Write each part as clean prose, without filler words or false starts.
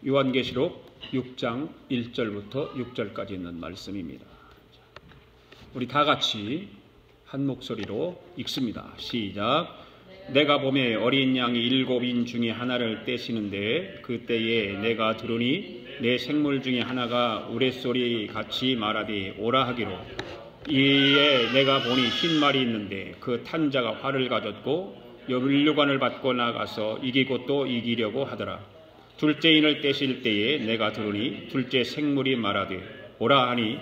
요한계시록 6장 1절부터 6절까지 있는 말씀입니다. 우리 다 같이 한 목소리로 읽습니다. 시작. 내가 보매 어린 양이 7인 중에 하나를 떼시는데 그때에 내가 들으니 내 생물 중에 하나가 우레소리 같이 말하되 오라 하기로, 이에 내가 보니 흰 말이 있는데 그 탄 자가 활을 가졌고 면류관을 받고 나가서 이기고 또 이기려고 하더라. 둘째 인을 떼실 때에 내가 들으니 둘째 생물이 말하되 오라 하니,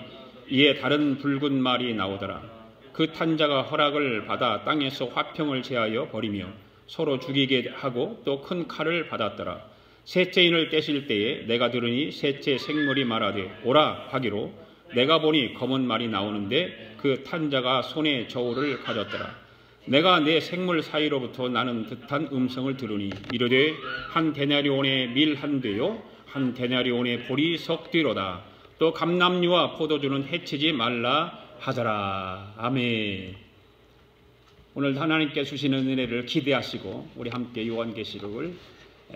이에 다른 붉은 말이 나오더라. 그 탄 자가 허락을 받아 땅에서 화평을 제하여 버리며 서로 죽이게 하고 또 큰 칼을 받았더라. 셋째 인을 떼실 때에 내가 들으니 셋째 생물이 말하되 오라 하기로, 내가 보니 검은 말이 나오는데 그 탄 자가 손에 저울을 가졌더라. 내가 내 생물 사이로부터 나는 듯한 음성을 들으니 이르되 한 데나리온의 밀 한 되요 한 데나리온의 보리 석 뒤로다. 또 감람류와 포도주는 해치지 말라 하더라. 아멘. 오늘 하나님께 주시는 은혜를 기대하시고 우리 함께 요한계시록을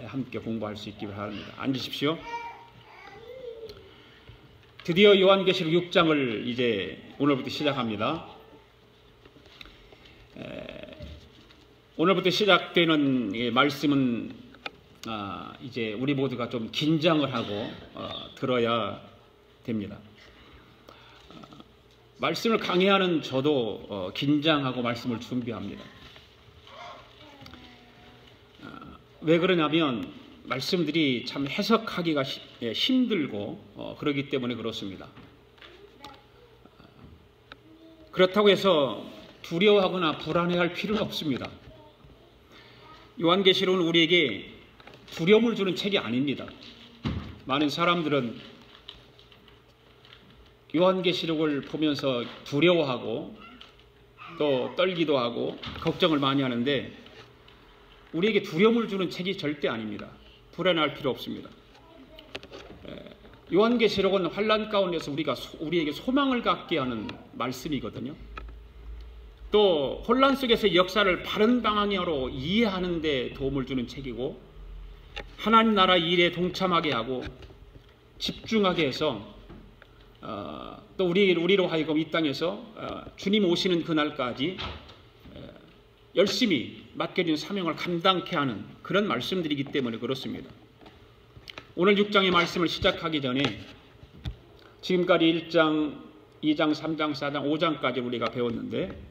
함께 공부할 수 있기 바랍니다. 앉으십시오. 드디어 요한계시록 6장을 이제 오늘부터 시작합니다. 오늘부터 시작되는 말씀은 이제 우리 모두가 좀 긴장을 하고 들어야 됩니다. 말씀을 강의하는 저도 긴장하고 말씀을 준비합니다. 왜 그러냐면 말씀들이 참 해석하기가 힘들고 그러기 때문에 그렇습니다. 그렇다고 해서 두려워하거나 불안해할 필요는 없습니다. 요한계시록은 우리에게 두려움을 주는 책이 아닙니다. 많은 사람들은 요한계시록을 보면서 두려워하고 또 떨기도 하고 걱정을 많이 하는데 우리에게 두려움을 주는 책이 절대 아닙니다. 불안할 필요 없습니다. 요한계시록은 환난 가운데서 우리에게 소망을 갖게 하는 말씀이거든요. 또 혼란 속에서 역사를 바른 방향으로 이해하는 데 도움을 주는 책이고, 하나님 나라 일에 동참하게 하고 집중하게 해서 또 우리로 하여금 이 땅에서 주님 오시는 그날까지 열심히 맡겨진 사명을 감당케 하는 그런 말씀들이기 때문에 그렇습니다. 오늘 6장의 말씀을 시작하기 전에 지금까지 1장, 2장, 3장, 4장, 5장까지 우리가 배웠는데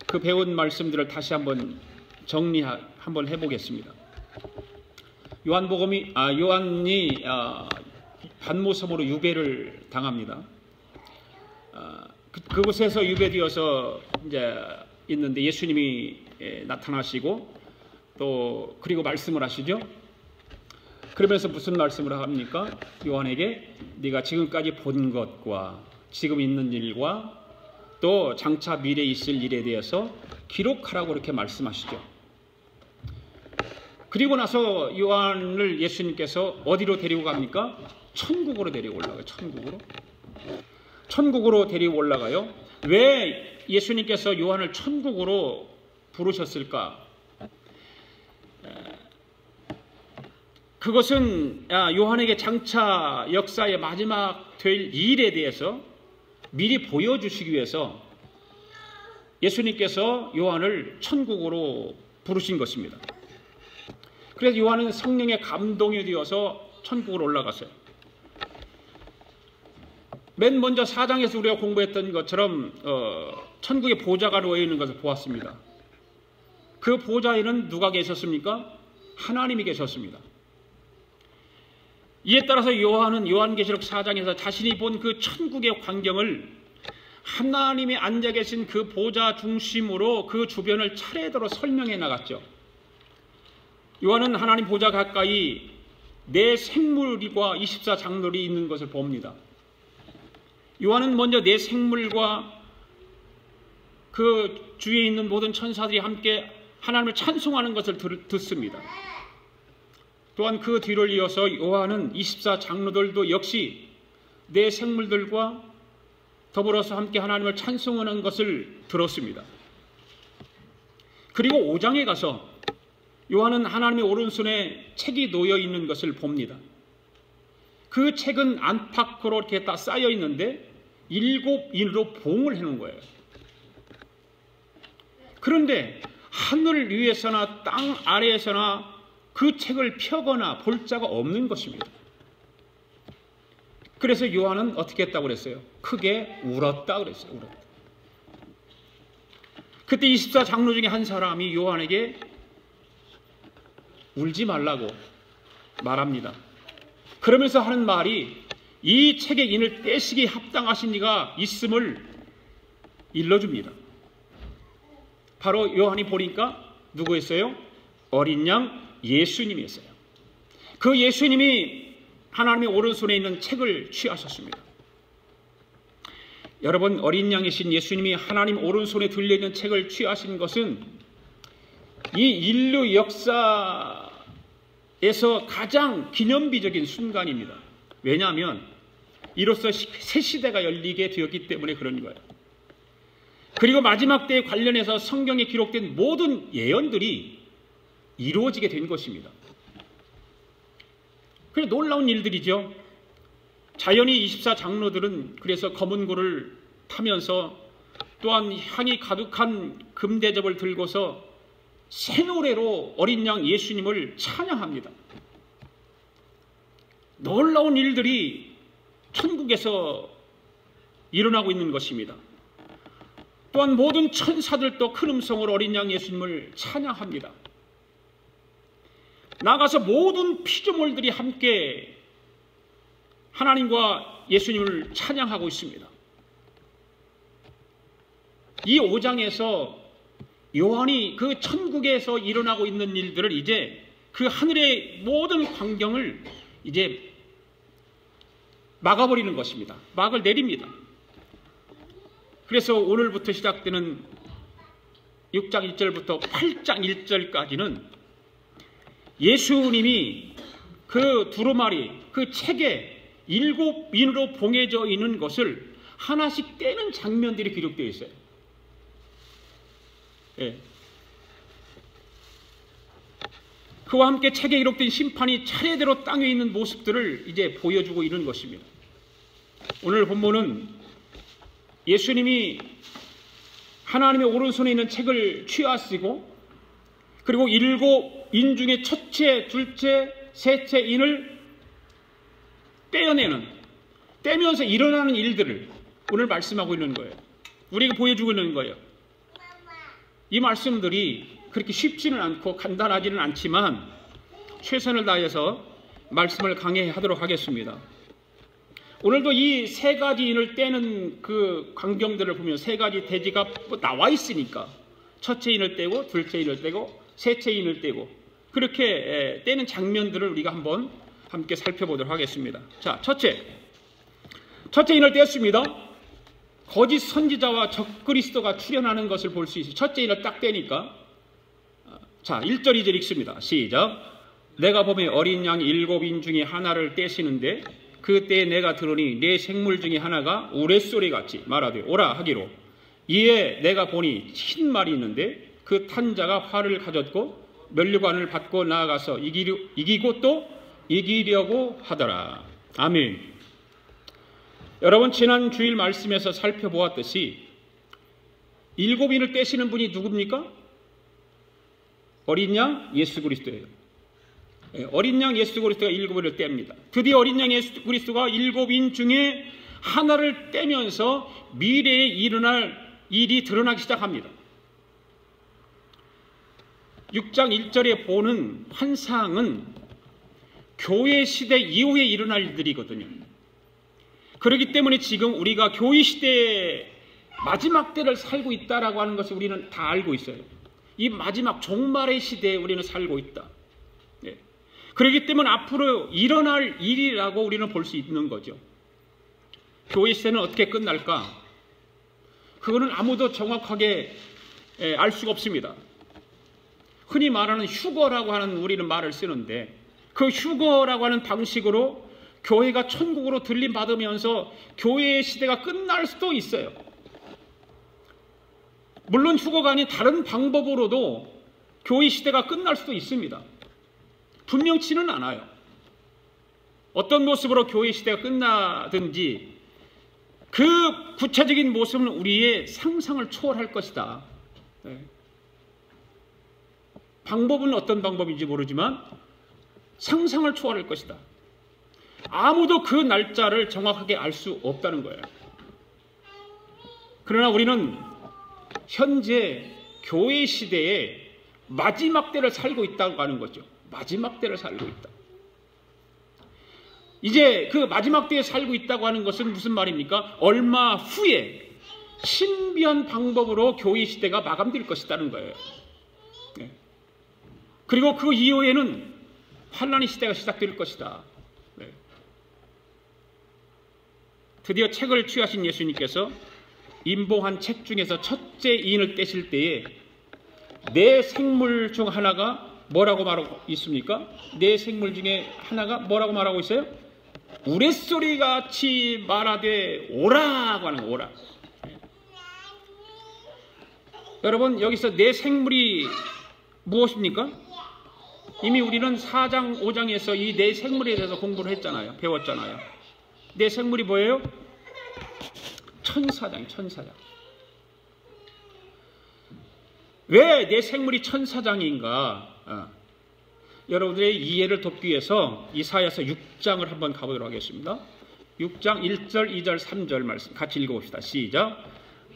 그 배운 말씀들을 다시 한번 한번 해보겠습니다. 요한이 반모섬으로 유배를 당합니다. 그곳에서 유배되어서 이제 있는데 예수님이 나타나시고 또 그리고 말씀을 하시죠. 그러면서 무슨 말씀을 합니까? 요한에게 네가 지금까지 본 것과 지금 있는 일과 또 장차 미래에 있을 일에 대해서 기록하라고 이렇게 말씀하시죠. 그리고 나서 요한을 예수님께서 어디로 데리고 갑니까? 천국으로 데리고 올라가요. 천국으로 데리고 올라가요. 왜 예수님께서 요한을 천국으로 부르셨을까? 그것은 요한에게 장차 역사의 마지막 될 일에 대해서 미리 보여주시기 위해서 예수님께서 요한을 천국으로 부르신 것입니다. 그래서 요한은 성령의 감동이 되어서 천국으로 올라갔어요. 맨 먼저 4장에서 우리가 공부했던 것처럼 천국의 보좌가 놓여 있는 것을 보았습니다. 그 보좌에는 누가 계셨습니까? 하나님이 계셨습니다. 이에 따라서 요한은 요한계시록 4장에서 자신이 본 그 천국의 광경을 하나님이 앉아 계신 그 보좌 중심으로 그 주변을 차례대로 설명해 나갔죠. 요한은 하나님 보좌 가까이 네 생물과 24장로들이 있는 것을 봅니다. 요한은 먼저 네 생물과 그 주위에 있는 모든 천사들이 함께 하나님을 찬송하는 것을 듣습니다. 또한 그 뒤를 이어서 요한은 24장로들도 역시 네 생물들과 더불어서 함께 하나님을 찬송하는 것을 들었습니다. 그리고 5장에 가서 요한은 하나님의 오른손에 책이 놓여 있는 것을 봅니다. 그 책은 안팎으로 이렇게 다 쌓여 있는데 7인으로 봉을 해놓은 거예요. 그런데 하늘 위에서나 땅 아래에서나 그 책을 펴거나 볼 자가 없는 것입니다. 그래서 요한은 어떻게 했다고 그랬어요? 크게 울었다 그랬어요. 울었다. 그때 24장로 중에 한 사람이 요한에게 울지 말라고 말합니다. 그러면서 하는 말이 이 책의 인을 떼시기 합당하신 이가 있음을 일러줍니다. 바로 요한이 보니까 누구였어요? 어린 양 예수님이었어요. 그 예수님이 하나님의 오른손에 있는 책을 취하셨습니다. 여러분, 어린 양이신 예수님이 하나님 오른손에 들려있는 책을 취하신 것은 이 인류 역사에서 가장 기념비적인 순간입니다. 왜냐하면 이로써 새 시대가 열리게 되었기 때문에 그런 거예요. 그리고 마지막 때에 관련해서 성경에 기록된 모든 예언들이 이루어지게 된 것입니다. 그래 놀라운 일들이죠. 자연히 24장로들은 그래서 검은 고를 타면서 또한 향이 가득한 금대접을 들고서 새 노래로 어린 양 예수님을 찬양합니다. 놀라운 일들이 천국에서 일어나고 있는 것입니다. 또한 모든 천사들도 큰 음성으로 어린 양 예수님을 찬양합니다. 나가서 모든 피조물들이 함께 하나님과 예수님을 찬양하고 있습니다. 이 5장에서 요한이 그 천국에서 일어나고 있는 일들을 이제 그 하늘의 모든 광경을 이제 막아버리는 것입니다. 막을 내립니다. 그래서 오늘부터 시작되는 6장 1절부터 8장 1절까지는 예수님이 그 두루마리, 그 책에 7인으로 봉해져 있는 것을 하나씩 떼는 장면들이 기록되어 있어요. 예. 그와 함께 책에 기록된 심판이 차례대로 땅에 있는 모습들을 이제 보여주고 있는 것입니다. 오늘 본문은 예수님이 하나님의 오른손에 있는 책을 취하시고 그리고 7인 중에 첫째, 둘째, 셋째 인을 떼면서 일어나는 일들을 오늘 말씀하고 있는 거예요. 우리가 보여주고 있는 거예요. 이 말씀들이 그렇게 쉽지는 않고 간단하지는 않지만 최선을 다해서 말씀을 강해하도록 하겠습니다. 오늘도 이 세 가지 인을 떼는 그 광경들을 보면 세 가지 대지가 나와 있으니까 첫째 인을 떼고 둘째 인을 떼고 셋째 인을 떼고 그렇게 떼는 장면들을 우리가 한번 함께 살펴보도록 하겠습니다. 자, 첫째 인을 떼었습니다. 거짓 선지자와 적그리스도가 출현하는 것을 볼 수 있어요. 첫째 인을 딱 떼니까 자, 1절 2절 읽습니다. 시작. 내가 보매 어린 양 7인 중에 하나를 떼시는데 그때 내가 들으니 네 생물 중에 하나가 우레소리 같이 말하되 오라 하기로 이에 내가 보니 흰 말이 있는데 그 탄 자가 활을 가졌고 면류관을 받고 나아가서 이기고 또 이기려고 하더라. 아멘. 여러분, 지난 주일 말씀에서 살펴보았듯이 7인을 떼시는 분이 누굽니까? 어린 양 예수 그리스도예요. 어린 양 예수 그리스도가 7인을 뗍니다. 드디어 어린 양 예수 그리스도가 7인 중에 하나를 떼면서 미래에 일어날 일이 드러나기 시작합니다. 6장 1절에 보는 환상은 교회 시대 이후에 일어날 일들이거든요. 그렇기 때문에 지금 우리가 교회 시대의 마지막 때를 살고 있다라고 하는 것을 우리는 다 알고 있어요. 이 마지막 종말의 시대에 우리는 살고 있다. 네. 그렇기 때문에 앞으로 일어날 일이라고 우리는 볼 수 있는 거죠. 교회 시대는 어떻게 끝날까? 그거는 아무도 정확하게 알 수가 없습니다. 흔히 말하는 휴거라고 하는 우리는 말을 쓰는데 그 휴거라고 하는 방식으로 교회가 천국으로 들림받으면서 교회의 시대가 끝날 수도 있어요. 물론 휴거가 아닌 다른 방법으로도 교회 시대가 끝날 수도 있습니다. 분명치는 않아요. 어떤 모습으로 교회 시대가 끝나든지 그 구체적인 모습은 우리의 상상을 초월할 것이다. 방법은 어떤 방법인지 모르지만 상상을 초월할 것이다. 아무도 그 날짜를 정확하게 알 수 없다는 거예요. 그러나 우리는 현재 교회 시대에 마지막 때를 살고 있다고 하는 거죠. 마지막 때를 살고 있다. 이제 그 마지막 때에 살고 있다고 하는 것은 무슨 말입니까? 얼마 후에 신비한 방법으로 교회 시대가 마감될 것이라는 거예요. 그리고 그 이후에는 환란의 시대가 시작될 것이다. 드디어 책을 취하신 예수님께서 임봉한 책 중에서 첫째 인을 떼실 때에 네 생물 중 하나가 뭐라고 말하고 있습니까? 네 생물 중에 하나가 뭐라고 말하고 있어요? 우레소리 같이 말하되 오라고 하는 거, 오라. 여러분, 여기서 네 생물이 무엇입니까? 이미 우리는 4장, 5장에서 이 네 생물에 대해서 공부를 했잖아요. 배웠잖아요. 네 생물이 뭐예요? 천사장, 천사장. 왜 네 생물이 천사장인가? 여러분들의 이해를 돕기 위해서 이사야서 6장을 한번 가보도록 하겠습니다. 6장 1절, 2절, 3절 말씀 같이 읽어봅시다. 시작.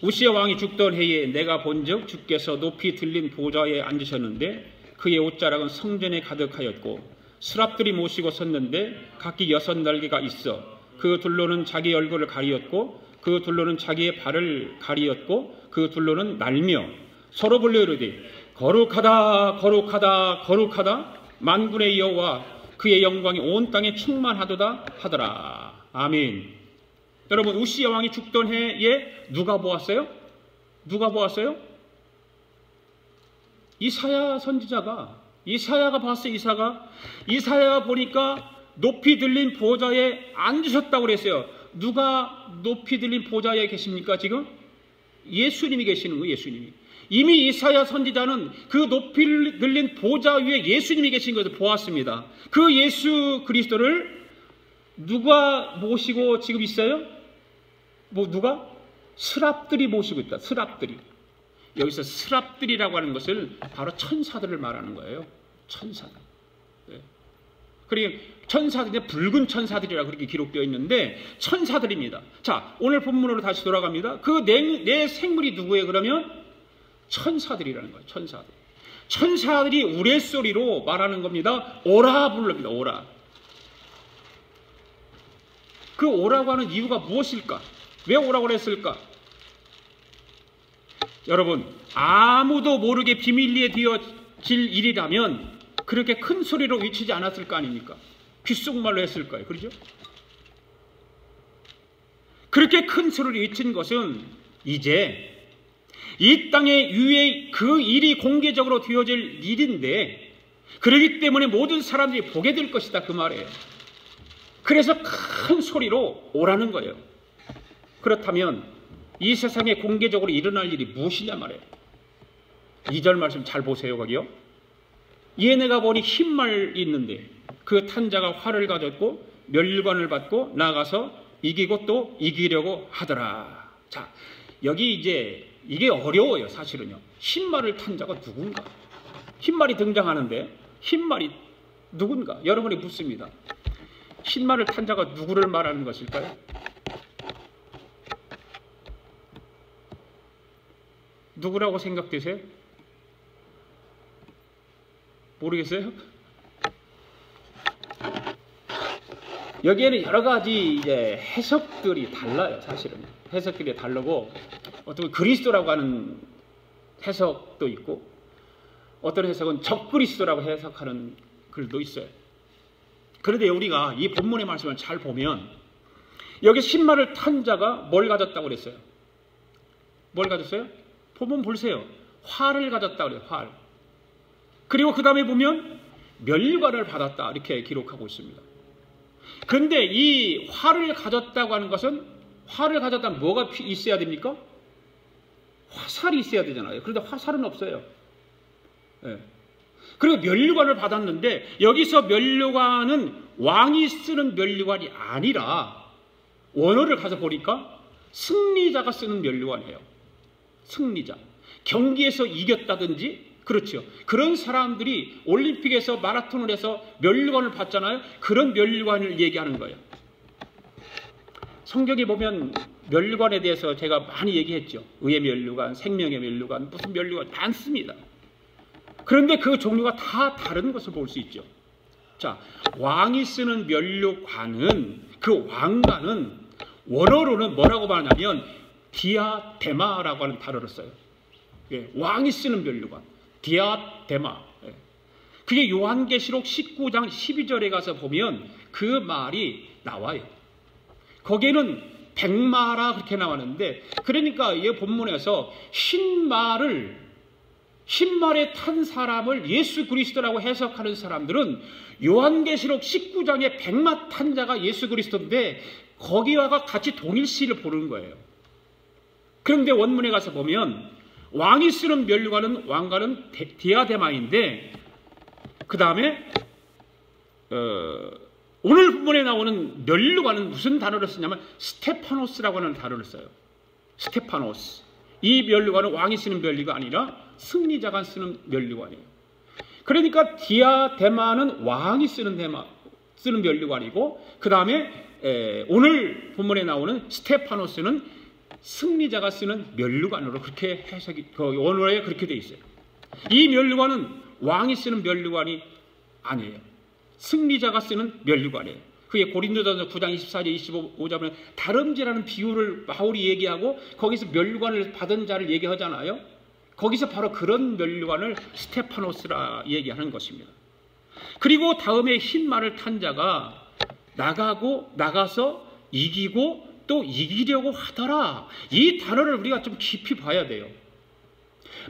우시야 왕이 죽던 해에 내가 본즉 주께서 높이 들린 보좌에 앉으셨는데 그의 옷자락은 성전에 가득하였고 스랍들이 모시고 섰는데 각기 6날개가 있어 그 둘로는 자기 얼굴을 가리었고 그 둘로는 자기의 발을 가리었고 그 둘로는 날며 서로 불러 이르되 거룩하다 거룩하다 거룩하다 만군의 여호와 그의 영광이 온 땅에 충만하도다 하더라. 아멘. 여러분, 우시야 왕이 죽던 해에 누가 보았어요? 누가 보았어요? 이사야 선지자가, 이사야가 봤어요. 이사야가 보니까 높이 들린 보좌에 앉으셨다고 그랬어요. 누가 높이 들린 보좌에 계십니까 지금? 예수님이 계시는 거예요. 예수님이. 이미 이사야 선지자는 그 높이 들린 보좌 위에 예수님이 계신 것을 보았습니다. 그 예수 그리스도를 누가 모시고 지금 있어요? 누가? 스랍들이 모시고 있다. 스랍들이. 여기서 스랍들이라고 하는 것을 바로 천사들을 말하는 거예요. 천사들. 네. 그리고 천사들이 붉은 천사들이라고 그렇게 기록되어 있는데 천사들입니다. 자, 오늘 본문으로 다시 돌아갑니다. 그 네 생물이 누구예요? 그러면 천사들이라는 거예요. 천사들. 천사들이 우레소리로 말하는 겁니다. 오라 부릅니다. 오라. 그 오라고 하는 이유가 무엇일까? 왜 오라고 그랬을까? 여러분, 아무도 모르게 비밀리에 되어질 일이라면 그렇게 큰 소리로 외치지 않았을 거 아닙니까? 귓속말로 했을 거예요. 그렇죠? 그렇게 큰 소리를 외친 것은 이제 이 땅의 위에 그 일이 공개적으로 되어질 일인데 그렇기 때문에 모든 사람들이 보게 될 것이다. 그 말이에요. 그래서 큰 소리로 오라는 거예요. 그렇다면 이 세상에 공개적으로 일어날 일이 무엇이냐 말이에요. 2절 말씀 잘 보세요. 거기요. 얘네가 보니 흰 말이 있는데 그 탄자가 활을 가졌고 멸관을 받고 나가서 이기고 또 이기려고 하더라. 자, 여기 이제 이게 어려워요. 사실은요. 흰말을 탄 자가 누군가? 흰말이 등장하는데 흰말이 누군가? 여러분이 묻습니다. 흰말을 탄 자가 누구를 말하는 것일까요? 누구라고 생각되세요? 모르겠어요? 여기에는 여러 가지 이제 해석들이 달라요. 사실은 해석들이 다르고 어떤 그리스도라고 하는 해석도 있고 어떤 해석은 적그리스도라고 해석하는 글도 있어요. 그런데 우리가 이 본문의 말씀을 잘 보면 여기 신발을 탄 자가 뭘 가졌다고 그랬어요? 뭘 가졌어요? 본문 보세요. 활을 가졌다고 그래요. 활. 그리고 그 다음에 보면 멸관을 받았다 이렇게 기록하고 있습니다. 그런데 이 활을 가졌다고 하는 것은 활을 가졌다면 뭐가 있어야 됩니까? 화살이 있어야 되잖아요. 그런데 화살은 없어요. 네. 그리고 면류관을 받았는데 여기서 면류관은 왕이 쓰는 면류관이 아니라 원어를 가서 보니까 승리자가 쓰는 면류관이에요. 승리자. 경기에서 이겼다든지, 그렇죠. 그런 사람들이 올림픽에서 마라톤을 해서 면류관을 받잖아요. 그런 면류관을 얘기하는 거예요. 성경에 보면 면류관에 대해서 제가 많이 얘기했죠. 의의 면류관, 생명의 면류관, 무슨 면류관 많습니다. 그런데 그 종류가 다 다른 것을 볼 수 있죠. 자, 왕이 쓰는 면류관은, 그 왕관은 원어로는 뭐라고 말하냐면 디아데마라고 하는 단어를 써요. 예, 왕이 쓰는 면류관, 디아데마. 예. 그게 요한계시록 19장 12절에 가서 보면 그 말이 나와요. 거기에는 백마라 그렇게 나왔는데, 그러니까 이 본문에서 흰말에 탄 사람을 예수 그리스도라고 해석하는 사람들은 요한계시록 19장의 백마 탄 자가 예수 그리스도인데 거기와 같이 동일시를 보는 거예요. 그런데 원문에 가서 보면 왕이 쓰는 면류관은 왕관은 디아데마인데, 그 다음에 오늘 본문에 나오는 면류관은 무슨 단어를 쓰냐면 스테파노스라고 하는 단어를 써요. 스테파노스. 이 면류관은 왕이 쓰는 면류가 아니라 승리자가 쓰는 면류관이에요. 그러니까 디아데마는 왕이 쓰는 면류관이고, 그 다음에 오늘 본문에 나오는 스테파노스는 승리자가 쓰는 면류관으로 그렇게 해석이, 그 원어에 그렇게 돼 있어요. 이 면류관은 왕이 쓰는 면류관이 아니에요. 승리자가 쓰는 면류관이에요. 그게 고린도전서 9장 24절 25절에 다름질하는 비유를 바울이 얘기하고 거기서 면류관을 받은 자를 얘기하잖아요. 거기서 바로 그런 면류관을 스테파노스라 얘기하는 것입니다. 그리고 다음에 흰 말을 탄 자가 나가서 이기고 또 이기려고 하더라. 이 단어를 우리가 좀 깊이 봐야 돼요.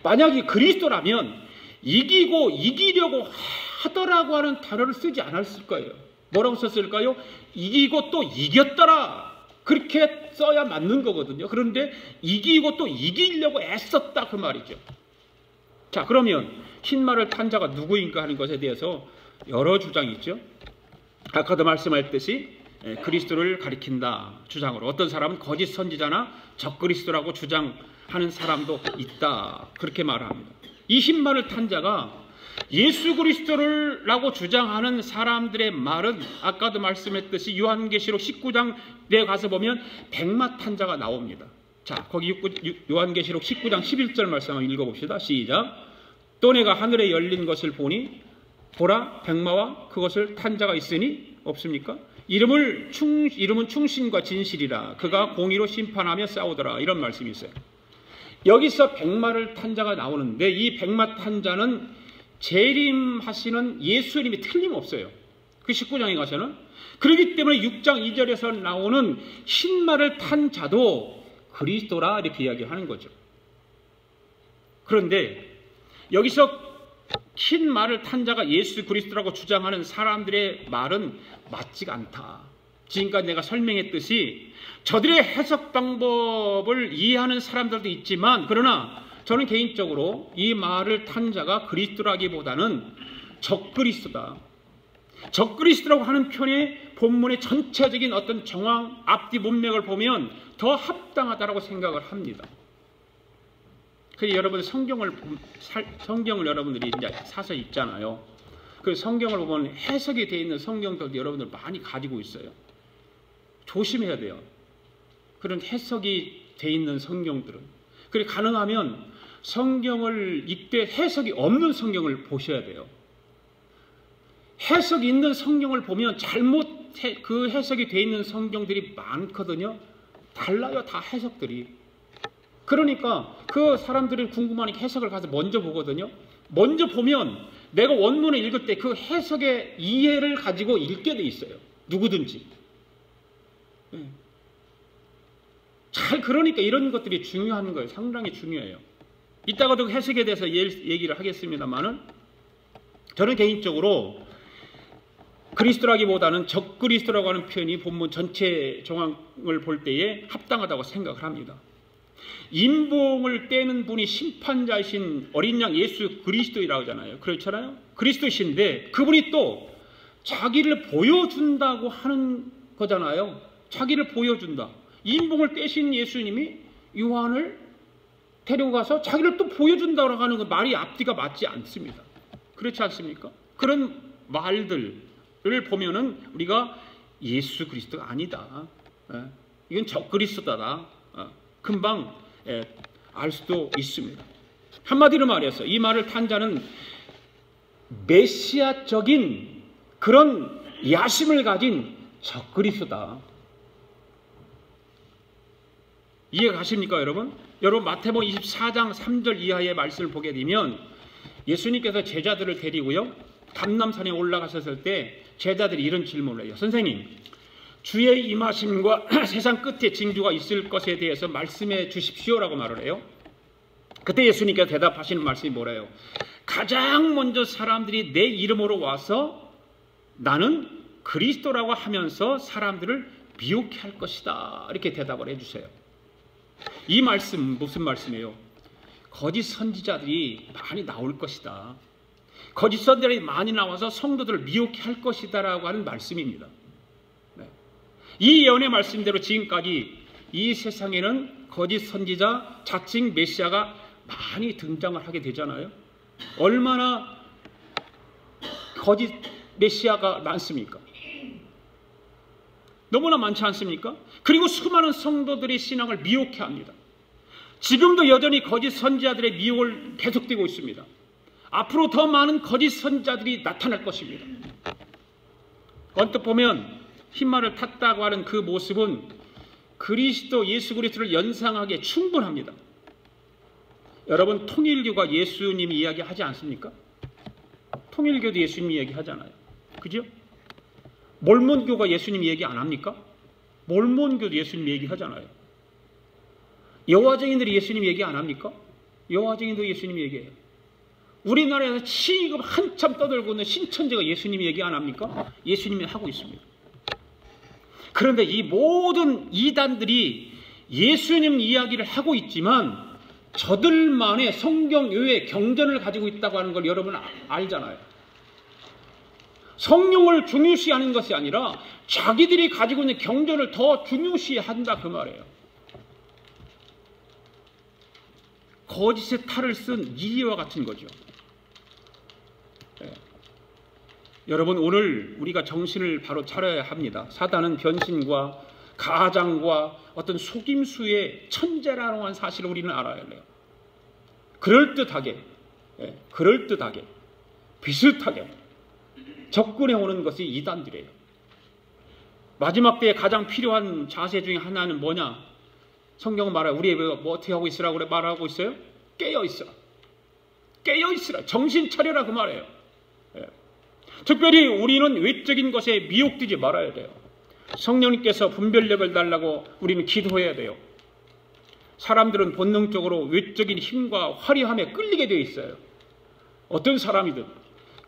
만약에 그리스도라면 이기고 이기려고 하더라고 하는 단어를 쓰지 않았을 거예요. 뭐라고 썼을까요? 이기고 또 이겼더라. 그렇게 써야 맞는 거거든요. 그런데 이기고 또 이기려고 애썼다, 그 말이죠. 자, 그러면 흰말을 탄 자가 누구인가 하는 것에 대해서 여러 주장이 있죠. 아까도 말씀했듯이 그리스도를 가리킨다 주장으로, 어떤 사람은 거짓 선지자나 적그리스도라고 주장하는 사람도 있다, 그렇게 말합니다. 이 흰말을 탄 자가 예수 그리스도라고 주장하는 사람들의 말은 아까도 말씀했듯이 요한계시록 19장에 가서 보면 백마 탄 자가 나옵니다. 자, 거기 요한계시록 19장 11절 말씀 한번 읽어봅시다. 시작. 또 내가 하늘에 열린 것을 보니 보라, 백마와 그것을 탄 자가 있으니 없습니까? 이름은 충신과 진실이라. 그가 공의로 심판하며 싸우더라. 이런 말씀이 있어요. 여기서 백마를 탄 자가 나오는데 이 백마 탄 자는 재림하시는 예수님이 틀림없어요. 그 19장에 가서는. 그렇기 때문에 6장 2절에서 나오는 흰말을 탄 자도 그리스도라 이렇게 이야기하는 거죠. 그런데 여기서 흰 말을 탄 자가 예수 그리스도라고 주장하는 사람들의 말은 맞지가 않다. 지금까지 내가 설명했듯이 저들의 해석 방법을 이해하는 사람들도 있지만, 그러나 저는 개인적으로 이 말을 탄 자가 그리스도라기보다는 적그리스도다. 적그리스도라고 하는 표현의 본문의 전체적인 어떤 정황, 앞뒤 문맥을 보면 더 합당하다고 생각을 합니다. 그래서 여러분 성경을 여러분들이 이제 사서 읽잖아요. 그 성경을 보면 해석이 되어 있는 성경들도 여러분들 많이 가지고 있어요. 조심해야 돼요. 그런 해석이 되어 있는 성경들은. 그래, 가능하면 성경을 읽되 해석이 없는 성경을 보셔야 돼요. 해석이 있는 성경을 보면 그 해석이 되어 있는 성경들이 많거든요. 달라요, 다 해석들이. 그러니까 그 사람들이 궁금하니까 해석을 가서 먼저 보거든요. 먼저 보면 내가 원문을 읽을 때 그 해석의 이해를 가지고 읽게 돼 있어요. 누구든지. 그러니까 이런 것들이 중요한 거예요. 상당히 중요해요. 이따가도 해석에 대해서 얘기를 하겠습니다만은, 저는 개인적으로 그리스도라기보다는 적그리스도라고 하는 표현이 본문 전체 정황을 볼 때에 합당하다고 생각을 합니다. 인봉을 떼는 분이 심판자이신 어린 양 예수 그리스도이라고 하잖아요. 그렇잖아요. 그리스도이신데 그분이 또 자기를 보여준다고 하는 거잖아요. 자기를 보여준다. 인봉을 떼신 예수님이 요한을 데려가서 자기를 또 보여준다고 하는 건 말이 앞뒤가 맞지 않습니다. 그렇지 않습니까? 그런 말들을 보면은 우리가 예수 그리스도가 아니다. 이건 적그리스도다. 금방 알 수도 있습니다. 한마디로 말해서 이 말을 탄 자는 메시아적인 그런 야심을 가진 적그리스도다. 이해 가십니까, 여러분? 여러분 마태복음 24장 3절 이하의 말씀을 보게 되면 예수님께서 제자들을 데리고요 감람산에 올라가셨을 때 제자들이 이런 질문을 해요. 선생님, 주의 임하심과 세상 끝에 징조가 있을 것에 대해서 말씀해 주십시오라고 말을 해요. 그때 예수님께서 대답하시는 말씀이 뭐래요? 가장 먼저 사람들이 내 이름으로 와서 나는 그리스도라고 하면서 사람들을 미혹해 할 것이다. 이렇게 대답을 해주세요. 이 말씀 무슨 말씀이에요? 거짓 선지자들이 많이 나올 것이다. 거짓 선지자들이 많이 나와서 성도들을 미혹해 할 것이다 라고 하는 말씀입니다. 이 예언의 말씀대로 지금까지 이 세상에는 거짓 선지자, 자칭 메시아가 많이 등장을 하게 되잖아요. 얼마나 거짓 메시아가 많습니까? 너무나 많지 않습니까? 그리고 수많은 성도들이 신앙을 미혹해 합니다. 지금도 여전히 거짓 선지자들의 미혹을 계속되고 있습니다. 앞으로 더 많은 거짓 선지자들이 나타날 것입니다. 언뜻 보면 흰말을 탔다고 하는 그 모습은 그리스도, 예수 그리스도를 연상하기에 충분합니다. 여러분, 통일교가 예수님 이야기하지 않습니까? 통일교도 예수님 이야기하잖아요. 그죠? 몰몬교가 예수님 얘기 안 합니까? 몰몬교도 예수님 얘기하잖아요. 여호와증인들이 예수님 얘기 안 합니까? 여호와증인도 예수님 얘기해요. 우리나라에서 지금 한참 떠들고 있는 신천지가 예수님 얘기 안 합니까? 예수님이 하고 있습니다. 그런데 이 모든 이단들이 예수님 이야기를 하고 있지만 저들만의 성경 외의 경전을 가지고 있다고 하는 걸 여러분 알잖아요. 성령을 중요시하는 것이 아니라 자기들이 가지고 있는 경전을 더 중요시한다 그 말이에요. 거짓의 탈을 쓴 이리와 같은 거죠. 여러분, 오늘 우리가 정신을 바로 차려야 합니다. 사단은 변신과 가장과 어떤 속임수의 천재라는 한 사실을 우리는 알아야 해요. 그럴듯하게 비슷하게 접근해 오는 것이 이단들이에요. 마지막 때에 가장 필요한 자세 중에 하나는 뭐냐? 성경은 말해요. 우리 뭐 어떻게 하고 있으라고 그래 말하고 있어요? 깨어 있으라. 깨어 있으라. 정신 차려라 그 말이에요. 특별히 우리는 외적인 것에 미혹되지 말아야 돼요. 성령님께서 분별력을 달라고 우리는 기도해야 돼요. 사람들은 본능적으로 외적인 힘과 화려함에 끌리게 되어 있어요. 어떤 사람이든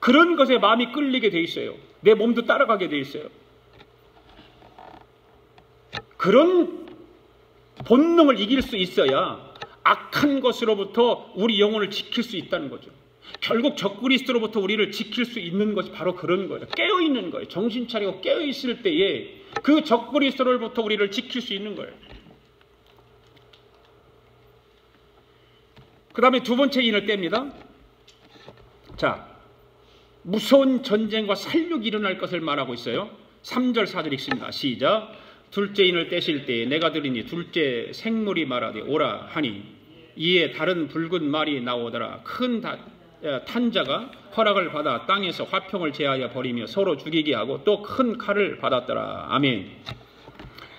그런 것에 마음이 끌리게 되어 있어요. 내 몸도 따라가게 되어 있어요. 그런 본능을 이길 수 있어야 악한 것으로부터 우리 영혼을 지킬 수 있다는 거죠. 결국 적그리스도로부터 우리를 지킬 수 있는 것이 바로 그런 거예요. 깨어있는 거예요. 정신 차리고 깨어있을 때에 그 적그리스도로부터 우리를 지킬 수 있는 거예요. 그 다음에 두 번째 인을 뗍니다. 자, 무서운 전쟁과 살육이 일어날 것을 말하고 있어요. 3절 4절 읽습니다. 시작. 둘째 인을 떼실 때에 내가 들으니 둘째 생물이 말하되 오라 하니 이에 다른 붉은 말이 나오더라. 큰 탄자가 허락을 받아 땅에서 화평을 제하여 버리며 서로 죽이게 하고 또 큰 칼을 받았더라. 아멘.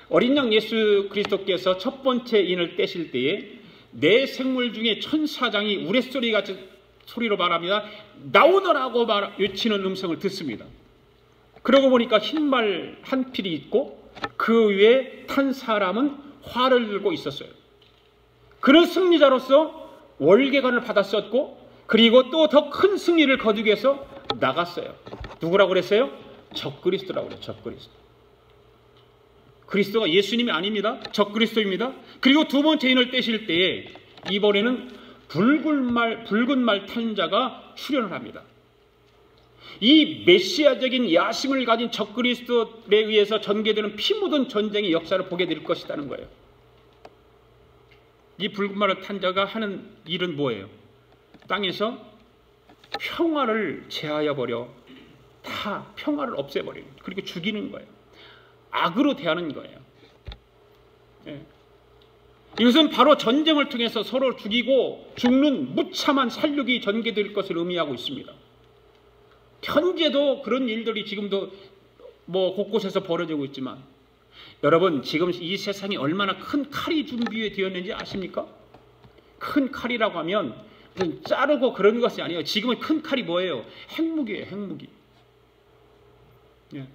어린 양 예수 그리스도께서 첫 번째 인을 떼실 때에 네 생물 중에 천사장이 우레소리 같은 소리로 말합니다. 나오너라고 외치는 음성을 듣습니다. 그러고 보니까 흰말 한 필이 있고 그 위에 탄 사람은 활을 들고 있었어요. 그는 승리자로서 월계관을 받았었고 그리고 또 더 큰 승리를 거두기 위해서 나갔어요. 누구라고 그랬어요? 적그리스도라고 그래요. 적그리스도. 그리스도가 예수님이 아닙니다. 적그리스도입니다. 그리고 두 번째 인을 떼실 때에 이번에는 붉은 말 탄 자가 출현을 합니다. 이 메시아적인 야심을 가진 적그리스도에 의해서 전개되는 피 묻은 전쟁의 역사를 보게 될 것이라는 거예요. 이 붉은 말을 탄 자가 하는 일은 뭐예요? 땅에서 평화를 제하여 버려 다 평화를 없애버리는, 그리고 죽이는 거예요. 악으로 대하는 거예요. 예. 이것은 바로 전쟁을 통해서 서로 죽이고 죽는 무참한 살육이 전개될 것을 의미하고 있습니다. 현재도 그런 일들이 지금도 곳곳에서 벌어지고 있지만, 여러분 지금 이 세상에 얼마나 큰 칼이 준비되었는지 아십니까? 큰 칼이라고 하면 자르고 그런 것이 아니에요. 지금은 큰 칼이 뭐예요? 핵무기예요. 핵무기. 예.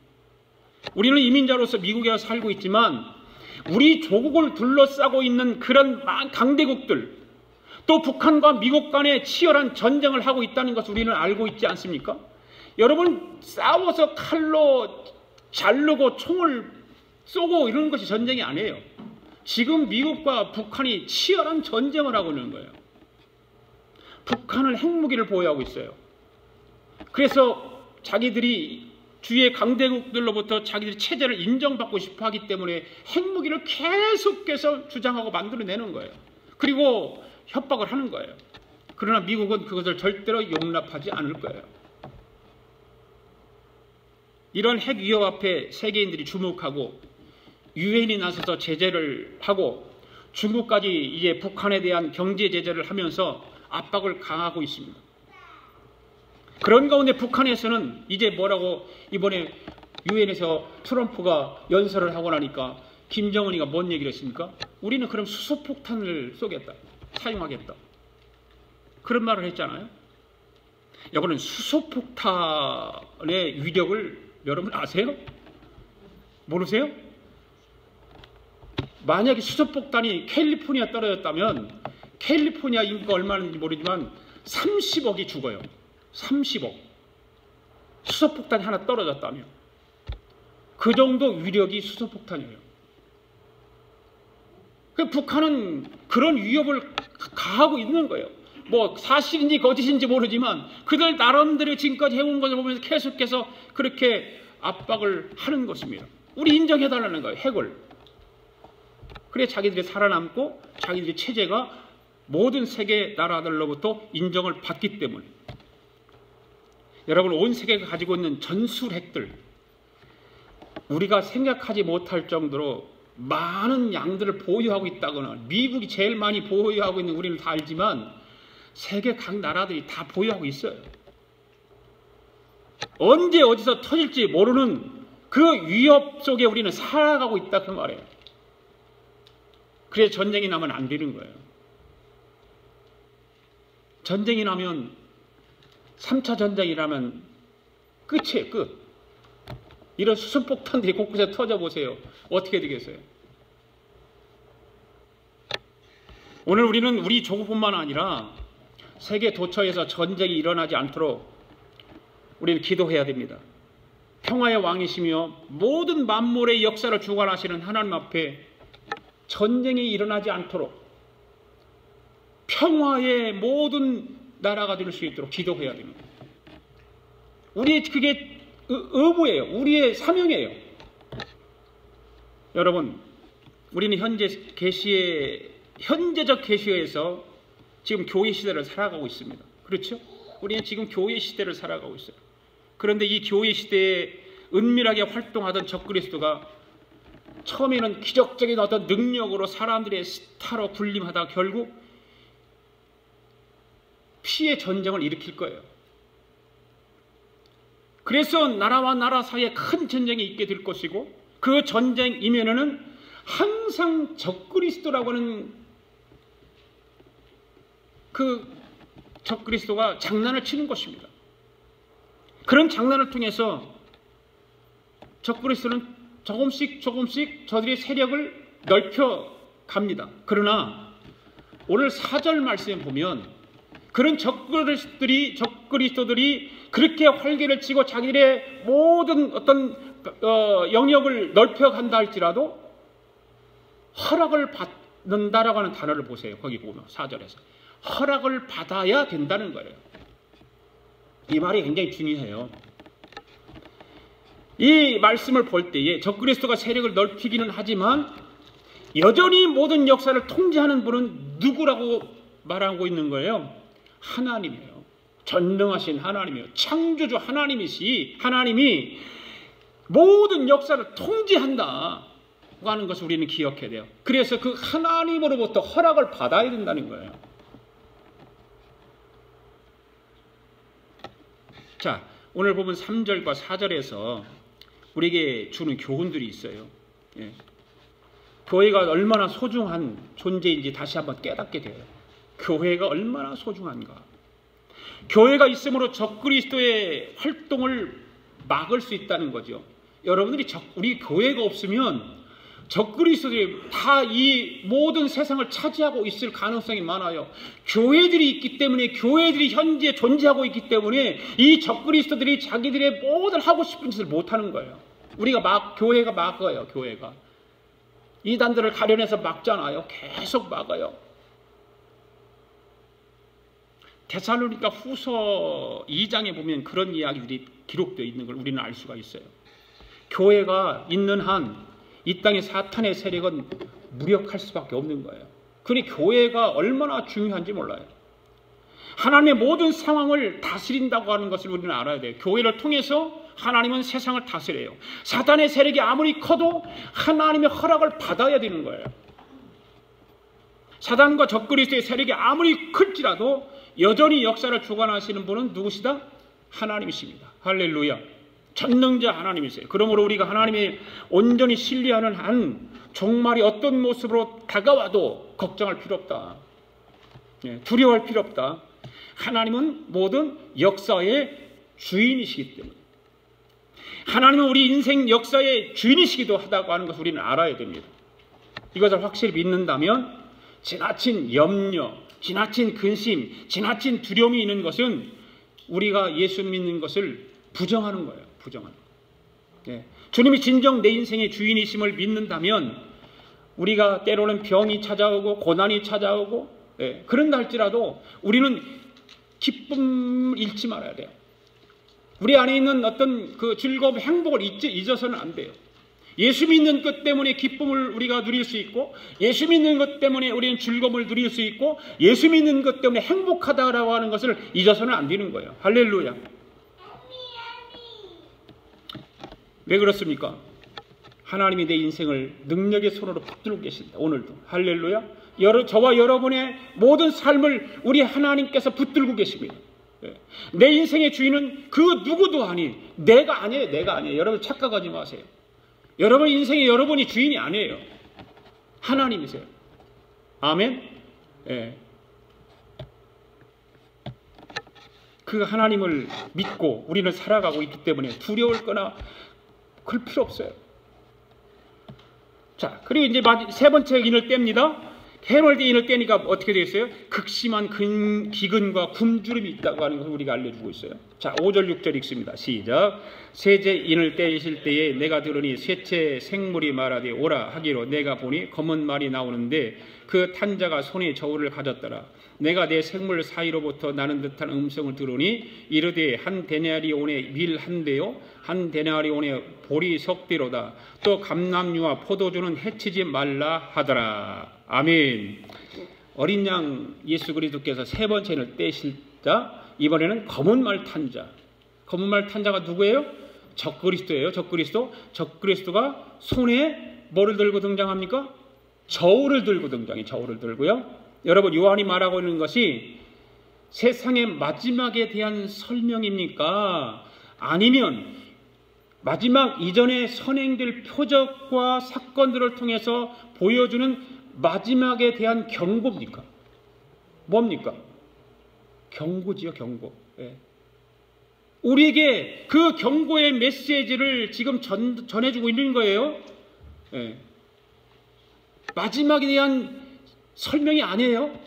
우리는 이민자로서 미국에 살고 있지만 우리 조국을 둘러싸고 있는 그런 강대국들, 또 북한과 미국 간에 치열한 전쟁을 하고 있다는 것을 우리는 알고 있지 않습니까? 여러분, 싸워서 칼로 자르고 총을 쏘고 이러는 것이 전쟁이 아니에요. 지금 미국과 북한이 치열한 전쟁을 하고 있는 거예요. 북한은 핵무기를 보유하고 있어요. 그래서 자기들이 주위의 강대국들로부터 자기들의 체제를 인정받고 싶어 하기 때문에 핵무기를 계속해서 주장하고 만들어내는 거예요. 그리고 협박을 하는 거예요. 그러나 미국은 그것을 절대로 용납하지 않을 거예요. 이런 핵 위협 앞에 세계인들이 주목하고 유엔이 나서서 제재를 하고 중국까지 이제 북한에 대한 경제 제재를 하면서 압박을 강하고 있습니다. 그런 가운데 북한에서는 이제 뭐라고, 이번에 유엔에서 트럼프가 연설을 하고 나니까 김정은이가 뭔 얘기를 했습니까? 우리는 그럼 수소폭탄을 쏘겠다, 사용하겠다, 그런 말을 했잖아요. 여러분, 수소폭탄의 위력을 여러분 아세요? 모르세요? 만약에 수소폭탄이 캘리포니아에 떨어졌다면, 캘리포니아 인구가 얼마인지 모르지만 30억이 죽어요. 30억. 수소폭탄이 하나 떨어졌다면 그 정도 위력이 수소폭탄이에요. 북한은 그런 위협을 가하고 있는 거예요. 사실인지 거짓인지 모르지만 그들 나름대로 지금까지 해온 것을 보면서 계속해서 그렇게 압박을 하는 것입니다. 우리 인정해달라는 거예요. 핵을. 그래 자기들이 살아남고 자기들의 체제가 모든 세계 나라들로부터 인정을 받기 때문에. 여러분, 온 세계가 가지고 있는 전술핵들, 우리가 생각하지 못할 정도로 많은 양들을 보유하고 있다거나, 미국이 제일 많이 보유하고 있는 우리는 다 알지만 세계 각 나라들이 다 보유하고 있어요. 언제 어디서 터질지 모르는 그 위협 속에 우리는 살아가고 있다, 그 말이에요. 그래서 전쟁이 나면 안 되는 거예요. 전쟁이 나면, 3차 전쟁이라면 끝이에요, 끝. 이런 수소폭탄들이 곳곳에 터져보세요. 어떻게 되겠어요? 오늘 우리는 우리 조국뿐만 아니라 세계 도처에서 전쟁이 일어나지 않도록 우리는 기도해야 됩니다. 평화의 왕이시며 모든 만물의 역사를 주관하시는 하나님 앞에 전쟁이 일어나지 않도록 평화의 모든 나라가 될 수 있도록 기도해야 됩니다. 우리의 그게 의무예요. 우리의 사명이에요. 여러분, 우리는 현재적 계시에서 지금 교회 시대를 살아가고 있습니다. 그렇죠? 우리는 지금 교회 시대를 살아가고 있어요. 그런데 이 교회 시대에 은밀하게 활동하던 적그리스도가 처음에는 기적적인 어떤 능력으로 사람들의 스타로 군림하다가 결국 피의 전쟁을 일으킬 거예요. 그래서 나라와 나라 사이에 큰 전쟁이 있게 될 것이고, 그 전쟁 이면에는 항상 적그리스도라고 하는 그 적그리스도가 장난을 치는 것입니다. 그런 장난을 통해서 적그리스도는 조금씩 저들의 세력을 넓혀 갑니다. 그러나 오늘 4절 말씀에 보면 그런 적그리스도들이 그렇게 활개를 치고 자기들의 모든 어떤 영역을 넓혀 간다 할지라도 허락을 받는다라고 하는 단어를 보세요. 거기 보면 4절에서 허락을 받아야 된다는 거예요. 이 말이 굉장히 중요해요. 이 말씀을 볼 때에 적그리스도가 세력을 넓히기는 하지만 여전히 모든 역사를 통제하는 분은 누구라고 말하고 있는 거예요? 하나님이에요. 전능하신 하나님이에요. 창조주 하나님이 모든 역사를 통제한다고 하는 것을 우리는 기억해야 돼요. 그래서 그 하나님으로부터 허락을 받아야 된다는 거예요. 자, 오늘 보면 3절과 4절에서 우리에게 주는 교훈들이 있어요. 예. 교회가 얼마나 소중한 존재인지 다시 한번 깨닫게 돼요. 교회가 얼마나 소중한가. 교회가 있음으로 적그리스도의 활동을 막을 수 있다는 거죠. 여러분들이 우리 교회가 없으면 적그리스도들이 다 이 모든 세상을 차지하고 있을 가능성이 많아요. 교회들이 있기 때문에, 교회들이 현재 존재하고 있기 때문에 이 적그리스도들이 자기들의 모든 하고 싶은 짓을 못하는 거예요. 교회가 막아요. 교회가 이단들을 가려내서 막잖아요. 계속 막아요. 데살로니가 후서 2장에 보면 그런 이야기들이 기록되어 있는 걸 우리는 알 수가 있어요. 교회가 있는 한 이 땅의 사탄의 세력은 무력할 수밖에 없는 거예요. 그러니 교회가 얼마나 중요한지 몰라요. 하나님의 모든 상황을 다스린다고 하는 것을 우리는 알아야 돼요. 교회를 통해서 하나님은 세상을 다스려요. 사탄의 세력이 아무리 커도 하나님의 허락을 받아야 되는 거예요. 사단과 적그리스도의 세력이 아무리 클지라도 여전히 역사를 주관하시는 분은 누구시다? 하나님이십니다. 할렐루야. 전능자 하나님이세요. 그러므로 우리가 하나님의 온전히 신뢰하는 한 종말이 어떤 모습으로 다가와도 걱정할 필요 없다. 두려워할 필요 없다. 하나님은 모든 역사의 주인이시기 때문에, 하나님은 우리 인생 역사의 주인이시기도 하다고 하는 것을 우리는 알아야 됩니다. 이것을 확실히 믿는다면 지나친 염려, 지나친 근심, 지나친 두려움이 있는 것은 우리가 예수 믿는 것을 부정하는 거예요. 부정하는 거예요. 주님이 진정 내 인생의 주인이심을 믿는다면 우리가 때로는 병이 찾아오고 고난이 찾아오고 그런다 할지라도 우리는 기쁨을 잃지 말아야 돼요. 우리 안에 있는 어떤 그 즐거움, 행복을 잊어서는 안 돼요. 예수 믿는 것 때문에 기쁨을 우리가 누릴 수 있고, 예수 믿는 것 때문에 우리는 즐거움을 누릴 수 있고, 예수 믿는 것 때문에 행복하다라고 하는 것을 잊어서는 안 되는 거예요. 할렐루야. 왜 그렇습니까? 하나님이 내 인생을 능력의 손으로 붙들고 계신다. 오늘도. 할렐루야. 저와 여러분의 모든 삶을 우리 하나님께서 붙들고 계십니다. 내 인생의 주인은 그 누구도 아닌, 내가 아니에요. 내가 아니에요. 여러분 착각하지 마세요. 여러분 인생에 여러분이 주인이 아니에요. 하나님이세요. 아멘. 그 하나님을 믿고 우리는 살아가고 있기 때문에 두려울 거나 그럴 필요 없어요. 자, 그리고 이제 세 번째 인을 뗍니다. 헤롯의 인을 떼니까 어떻게 되겠어요? 극심한 기근과 굶주림이 있다고 하는 것을 우리가 알려주고 있어요. 자, 5절 6절 읽습니다. 시작. 셋째 인을 떼실 때에 내가 들으니 셋째 생물이 말하되 오라 하기로 내가 보니 검은 말이 나오는데 그 탄자가 손에 저울을 가졌더라. 내가 내 생물 사이로부터 나는 듯한 음성을 들으니 이르되 한 데나리온의 밀 한 대요 한 데나리온의 보리 석 대로다. 또 감람류와 포도주는 해치지 말라 하더라. 아멘. 어린 양 예수 그리스도께서 세 번째를 떼실자 이번에는 검은 말 탄자. 검은 말 탄자가 누구예요? 적그리스도예요. 적그리스도가 손에 뭐를 들고 등장합니까? 저울을 들고 등장해요. 저울을 들고요. 여러분 요한이 말하고 있는 것이 세상의 마지막에 대한 설명입니까? 아니면 마지막 이전에 선행될 표적과 사건들을 통해서 보여주는 마지막에 대한 경고입니까? 뭡니까? 경고지요, 경고. 우리에게 그 경고의 메시지를 지금 전해주고 있는 거예요. 마지막에 대한 설명이 아니에요.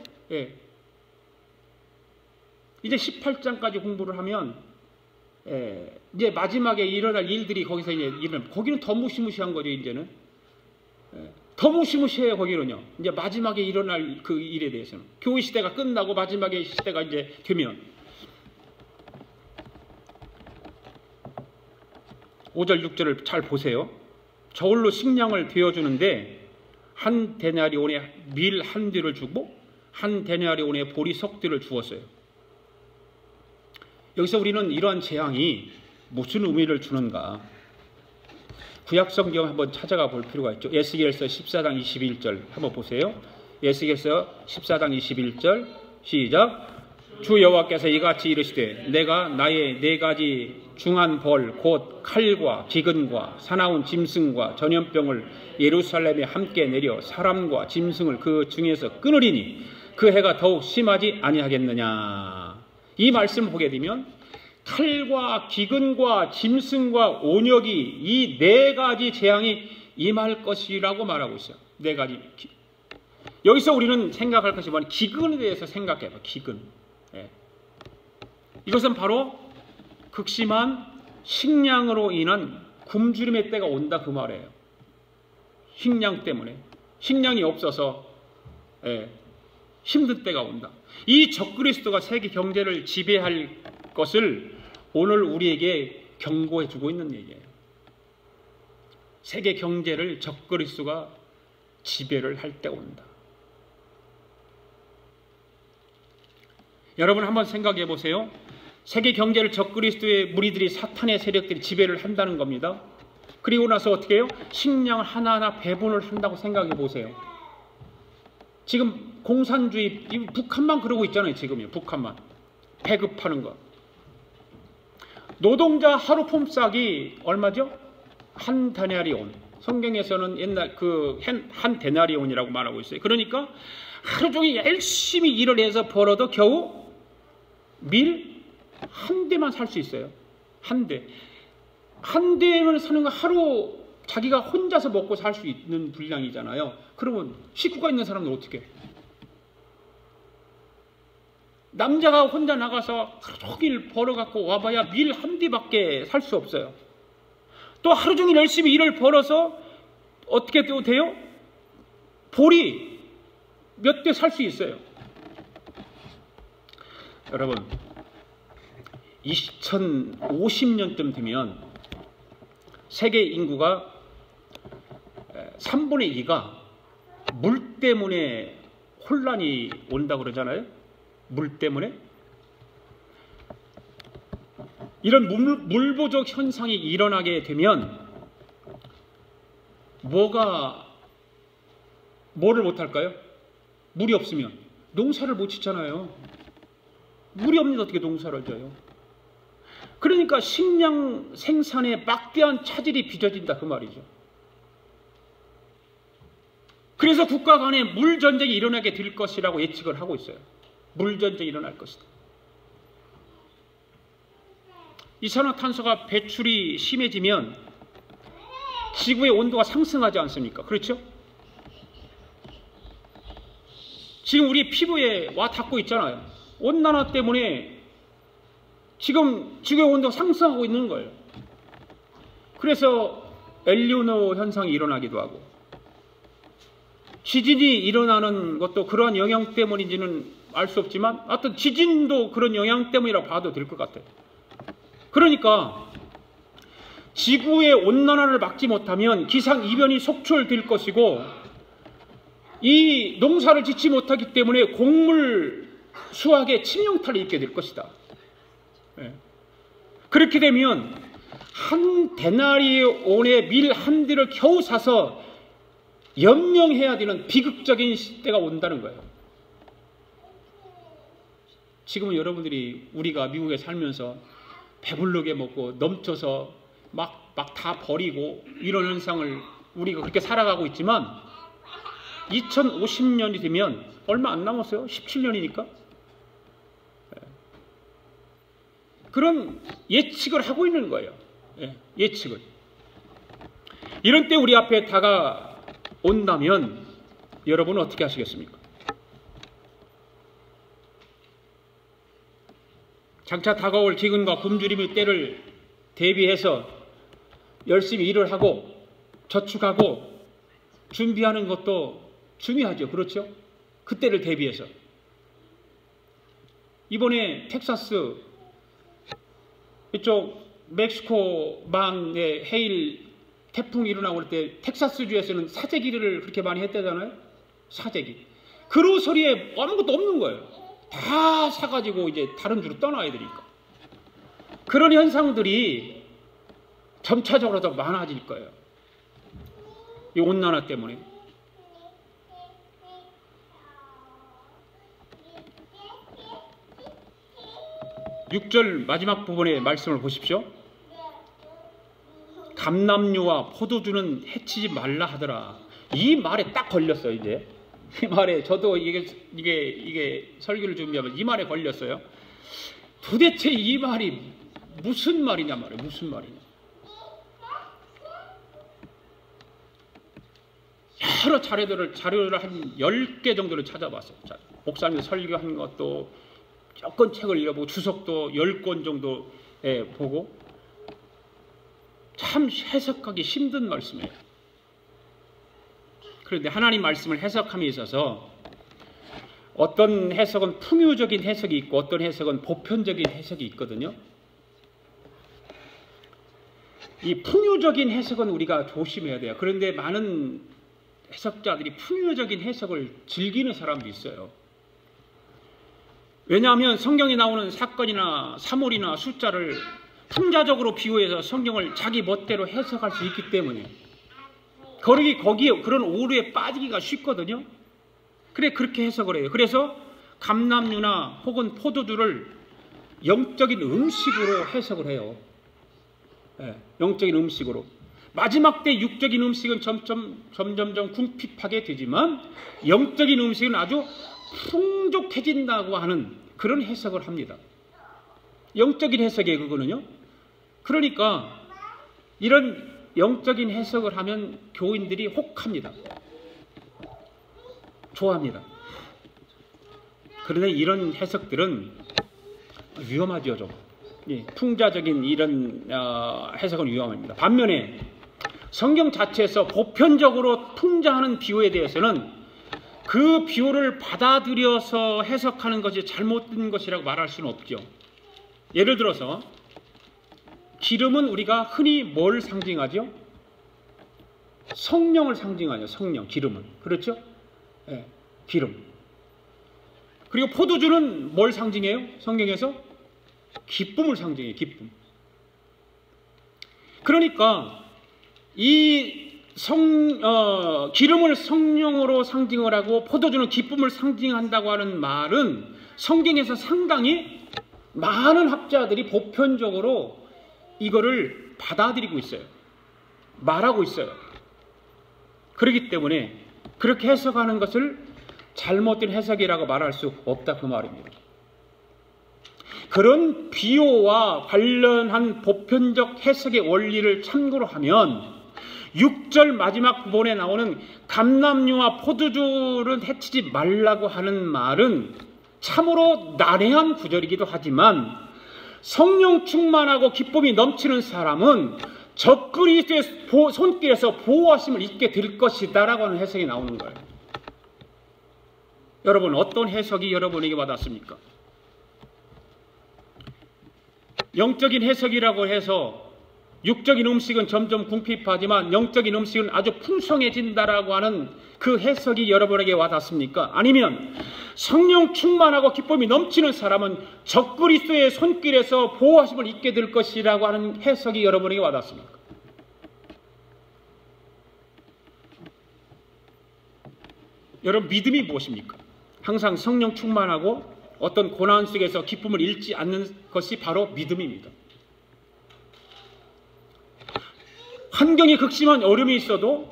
이제 18장까지 공부를 하면 이제 마지막에 일어날 일들이 거기서 이제 거기는 더 무시무시한 거죠. 이제는 더 무시무시해요. 거기는요. 이제 마지막에 일어날 그 일에 대해서는. 교회 시대가 끝나고 마지막에 시대가 이제 되면 5절 6절을 잘 보세요. 저울로 식량을 되어주는데 한 데나리온에 밀 한 뒤를 주고 한 데나리온에 보리 석 뒤를 주었어요. 여기서 우리는 이러한 재앙이 무슨 의미를 주는가? 구약성경 한번 찾아가 볼 필요가 있죠. 에스겔서 14장 21절 한번 보세요. 에스겔서 14장 21절 시작. 주 여호와께서 이같이 이르시되 내가 나의 네 가지 중한 벌 곧 칼과 기근과 사나운 짐승과 전염병을 예루살렘에 함께 내려 사람과 짐승을 그 중에서 끊으리니 그 해가 더욱 심하지 아니하겠느냐. 이 말씀을 보게 되면 칼과 기근과 짐승과 온역이 이 네 가지 재앙이 임할 것이라고 말하고 있어요. 네 가지. 여기서 우리는 생각할 것이 뭐냐? 기근에 대해서 생각해봐. 기근. 예. 이것은 바로 극심한 식량으로 인한 굶주림의 때가 온다 그 말이에요. 식량 때문에. 식량이 없어서 힘든 때가 온다. 이 적그리스도가 세계 경제를 지배할 것을 오늘 우리에게 경고해 주고 있는 얘기예요. 세계 경제를 적그리스도가 지배를 할 때 온다. 여러분 한번 생각해 보세요. 세계 경제를 적그리스도의 무리들이 사탄의 세력들이 지배를 한다는 겁니다. 그리고 나서 어떻게 해요? 식량을 하나하나 배분을 한다고 생각해 보세요. 지금 공산주의, 북한만 그러고 있잖아요. 지금요. 북한만. 배급하는 거. 노동자 하루 품삯이 얼마죠? 한 데나리온. 성경에서는 옛날 한 데나리온이라고 말하고 있어요. 그러니까 하루 종일 열심히 일을 해서 벌어도 겨우 밀 한 대만 살 수 있어요. 한 대. 한 대만 사는 거 하루 자기가 혼자서 먹고 살 수 있는 분량이잖아요. 그러면 식구가 있는 사람은 어떻게 해? 남자가 혼자 나가서 하루 종일 벌어갖고 와봐야 밀 한 대밖에 살 수 없어요. 또 하루 종일 열심히 일을 벌어서 어떻게 돼요? 보리 몇 대 살 수 있어요. 여러분 2050년쯤 되면 세계 인구가 3분의 2가 물 때문에 혼란이 온다고 그러잖아요. 물 때문에. 이런 물 부족 현상이 일어나게 되면 뭐를 못할까요? 물이 없으면 농사를 못 짓잖아요. 물이 없는데 어떻게 농사를 져요? 그러니까 식량 생산에 막대한 차질이 빚어진다 그 말이죠. 그래서 국가 간에 물전쟁이 일어나게 될 것이라고 예측을 하고 있어요. 물전쟁이 일어날 것이다. 이산화탄소가 배출이 심해지면 지구의 온도가 상승하지 않습니까? 그렇죠? 지금 우리 피부에 와 닿고 있잖아요. 온난화 때문에 지금 지구의 온도가 상승하고 있는 거예요. 그래서 엘니뇨 현상이 일어나기도 하고 지진이 일어나는 것도 그러한 영향 때문인지는 알 수 없지만 하여튼 지진도 그런 영향 때문이라고 봐도 될 것 같아요. 그러니까 지구의 온난화를 막지 못하면 기상이변이 속출될 것이고 이 농사를 짓지 못하기 때문에 곡물 수확에 침용타를 입게 될 것이다. 그렇게 되면 한 데나리온의 밀 한 대를 겨우 사서 연명해야 되는 비극적인 시대가 온다는 거예요. 지금은 여러분들이 우리가 미국에 살면서 배부르게 먹고 넘쳐서 막 다 버리고 이런 현상을 우리가 그렇게 살아가고 있지만 2050년이 되면 얼마 안 남았어요. 17년이니까. 그런 예측을 하고 있는 거예요. 예측을. 이런 때 우리 앞에 다가온다면 여러분은 어떻게 하시겠습니까? 장차 다가올 기근과 굶주림의 때를 대비해서 열심히 일을 하고 저축하고 준비하는 것도 중요하죠. 그렇죠? 그때를 대비해서. 이번에 텍사스 이쪽 멕시코만의 헤일 태풍이 일어나고 그럴 때 텍사스주에서는 사재기를 그렇게 많이 했다잖아요. 사재기. 그런 소리에 아무것도 없는 거예요. 다 사가지고 이제 다른 주로 떠나야 되니까. 그런 현상들이 점차적으로 더 많아질 거예요. 이 온난화 때문에. (6절) 마지막 부분의 말씀을 보십시오. 감람류와 포도주는 해치지 말라 하더라. 이 말에 딱 걸렸어요. 이제 이 말에 저도 이게 설교를 준비하면 이 말에 걸렸어요. 도대체 이 말이 무슨 말이냐 말이에요. 무슨 말이냐. 여러 자료를 한 10개 정도를 찾아봤어요. 목사님 설교한 것도 몇 권 책을 읽어보고 주석도 10권 정도 보고 참 해석하기 힘든 말씀이에요. 그런데 하나님 말씀을 해석함에 있어서 어떤 해석은 풍요적인 해석이 있고 어떤 해석은 보편적인 해석이 있거든요. 이 풍요적인 해석은 우리가 조심해야 돼요. 그런데 많은 해석자들이 풍요적인 해석을 즐기는 사람도 있어요. 왜냐하면 성경에 나오는 사건이나 사물이나 숫자를 풍자적으로 비유해서 성경을 자기 멋대로 해석할 수 있기 때문에 거기에 그런 오류에 빠지기가 쉽거든요. 그래 그렇게 해석을 해요. 그래서 감람류나 혹은 포도주를 영적인 음식으로 해석을 해요. 영적인 음식으로. 마지막 때 육적인 음식은 점점점 궁핍하게 되지만 영적인 음식은 아주 풍족해진다고 하는 그런 해석을 합니다. 영적인 해석이에요. 그거는요. 그러니까 이런 영적인 해석을 하면 교인들이 혹합니다. 좋아합니다. 그런데 이런 해석들은 위험하죠. 좀. 풍자적인 이런 해석은 위험합니다. 반면에 성경 자체에서 보편적으로 풍자하는 비유에 대해서는 그 비유를 받아들여서 해석하는 것이 잘못된 것이라고 말할 수는 없죠. 예를 들어서 기름은 우리가 흔히 뭘 상징하죠? 성령을 상징하죠. 성령, 기름은. 그렇죠? 네, 기름. 그리고 포도주는 뭘 상징해요? 성경에서? 기쁨을 상징해요. 기쁨. 그러니까 이 기름을 성령으로 상징을 하고 포도주는 기쁨을 상징한다고 하는 말은 성경에서 상당히 많은 학자들이 보편적으로 이거를 받아들이고 있어요. 말하고 있어요. 그렇기 때문에 그렇게 해석하는 것을 잘못된 해석이라고 말할 수 없다 그 말입니다. 그런 비유와 관련한 보편적 해석의 원리를 참고로 하면 6절 마지막 부분에 나오는 감람류와 포도주를 해치지 말라고 하는 말은 참으로 난해한 구절이기도 하지만 성령 충만하고 기쁨이 넘치는 사람은 적그리스도의 손길에서 보호하심을 잊게 될 것이다 라고 하는 해석이 나오는 거예요. 여러분 어떤 해석이 여러분에게 와닿습니까? 영적인 해석이라고 해서 육적인 음식은 점점 궁핍하지만 영적인 음식은 아주 풍성해진다라고 하는 그 해석이 여러분에게 와닿습니까? 아니면 성령 충만하고 기쁨이 넘치는 사람은 적그리스도의 손길에서 보호하심을 잊게 될 것이라고 하는 해석이 여러분에게 와닿습니까? 여러분 믿음이 무엇입니까? 항상 성령 충만하고 어떤 고난 속에서 기쁨을 잃지 않는 것이 바로 믿음입니다. 환경이 극심한 어려움이 있어도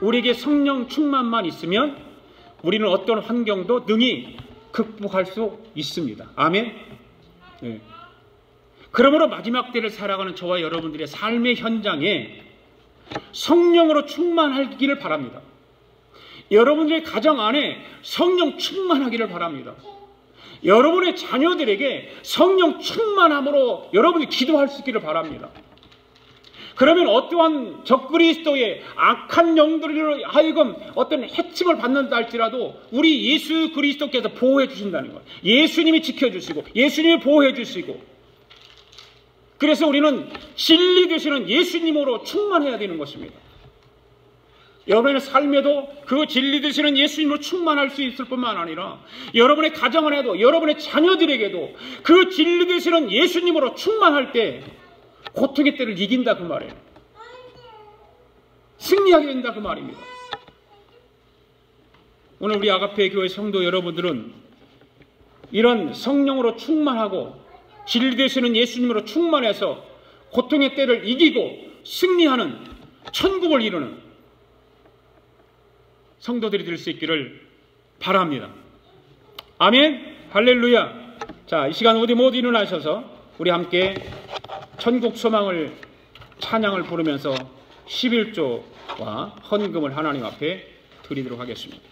우리에게 성령 충만만 있으면 우리는 어떤 환경도 능히 극복할 수 있습니다. 아멘. 네. 그러므로 마지막 때를 살아가는 저와 여러분들의 삶의 현장에 성령으로 충만하기를 바랍니다. 여러분들의 가정 안에 성령 충만하기를 바랍니다. 여러분의 자녀들에게 성령 충만함으로 여러분이 기도할 수 있기를 바랍니다. 그러면 어떠한 적그리스도의 악한 영들로 하여금 어떤 해침을 받는다 할지라도 우리 예수 그리스도께서 보호해 주신다는 거예요. 예수님이 지켜주시고 예수님이 보호해 주시고, 그래서 우리는 진리 되시는 예수님으로 충만해야 되는 것입니다. 여러분의 삶에도 그 진리 되시는 예수님으로 충만할 수 있을 뿐만 아니라 여러분의 가정 안에도 여러분의 자녀들에게도 그 진리 되시는 예수님으로 충만할 때 고통의 때를 이긴다 그 말이에요. 승리하게 된다 그 말입니다. 오늘 우리 아가페 교회 성도 여러분들은 이런 성령으로 충만하고 진리 되시는 예수님으로 충만해서 고통의 때를 이기고 승리하는 천국을 이루는 성도들이 될 수 있기를 바랍니다. 아멘. 할렐루야. 자, 이 시간 우리 모두 일어나셔서 우리 함께 천국 소망을 찬양을 부르면서 11조와 헌금을 하나님 앞에 드리도록 하겠습니다.